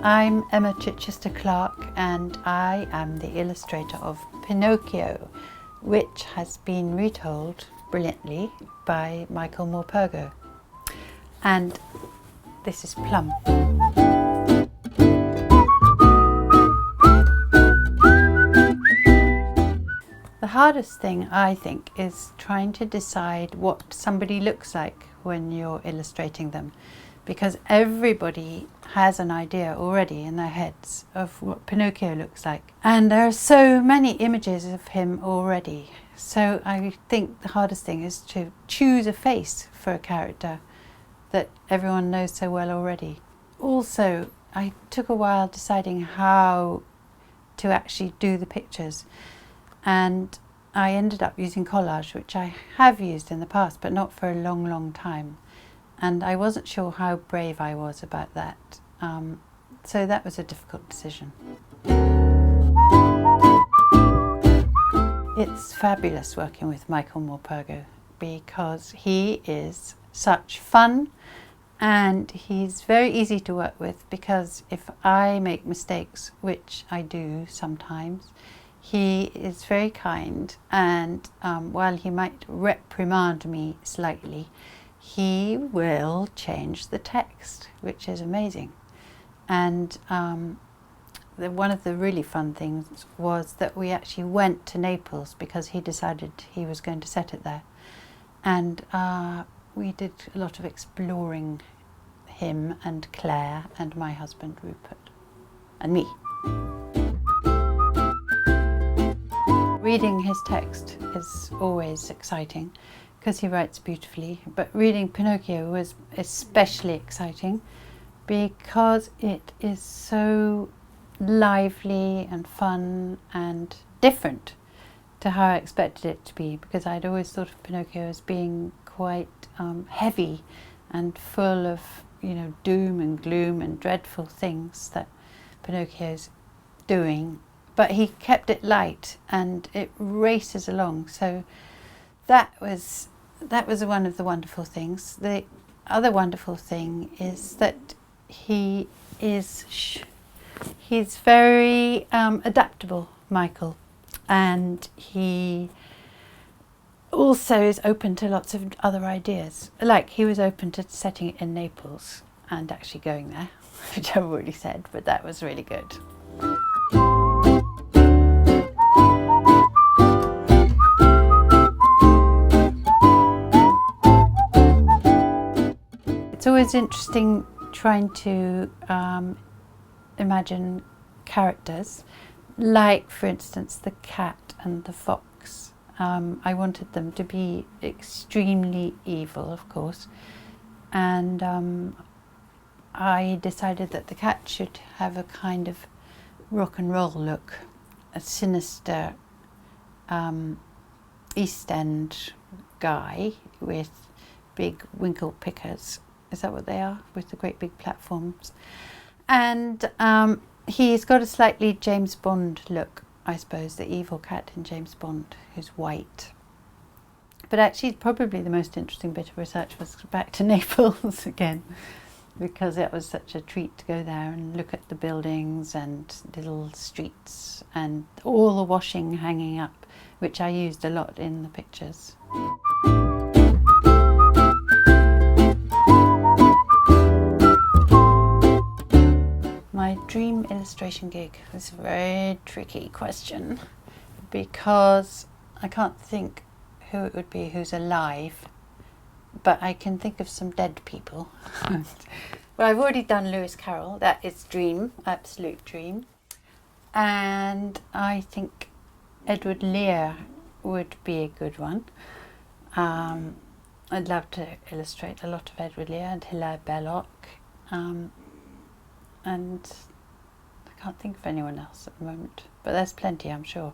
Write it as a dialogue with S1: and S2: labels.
S1: I'm Emma Chichester Clark and I am the illustrator of Pinocchio, which has been retold brilliantly by Michael Morpurgo. And this is Plum. The hardest thing, I think, is trying to decide what somebody looks like when you're illustrating them, because everybody has an idea already in their heads of what Pinocchio looks like. And there are so many images of him already. So I think the hardest thing is to choose a face for a character that everyone knows so well already. Also, I took a while deciding how to actually do the pictures. And I ended up using collage, which I have used in the past, but not for a long, long time. And I wasn't sure how brave I was about that. So that was a difficult decision. It's fabulous working with Michael Morpurgo because he is such fun and he's very easy to work with, because if I make mistakes, which I do sometimes, he is very kind, and while he might reprimand me slightly, he will change the text, which is amazing. And one of the really fun things was that we actually went to Naples because he decided he was going to set it there. And we did a lot of exploring, him and Claire and my husband Rupert and me. Reading his text is always exciting because he writes beautifully, but reading Pinocchio was especially exciting because it is so lively and fun and different to how I expected it to be, because I'd always thought of Pinocchio as being quite heavy and full of, you know, doom and gloom and dreadful things that Pinocchio's doing. But he kept it light and it races along. So that was one of the wonderful things. The other wonderful thing is that he's very adaptable, Michael, and he also is open to lots of other ideas. Like, he was open to setting it in Naples and actually going there, which I've already said, but that was really good. It's always interesting trying to imagine characters, like, for instance, the cat and the fox. I wanted them to be extremely evil, of course, and I decided that the cat should have a kind of rock and roll look, a sinister East End guy with big winkle pickers. Is that what they are? With the great big platforms. And he's got a slightly James Bond look, I suppose, the evil cat in James Bond, who's white. But actually, probably the most interesting bit of research was back to Naples again, because it was such a treat to go there and look at the buildings and little streets and all the washing hanging up, which I used a lot in the pictures. My dream illustration gig is a very tricky question, because I can't think who it would be who's alive, but I can think of some dead people. Well, I've already done Lewis Carroll. That is dream, absolute dream. And I think Edward Lear would be a good one. I'd love to illustrate a lot of Edward Lear and Hilaire Belloc. And I can't think of anyone else at the moment, but there's plenty, I'm sure.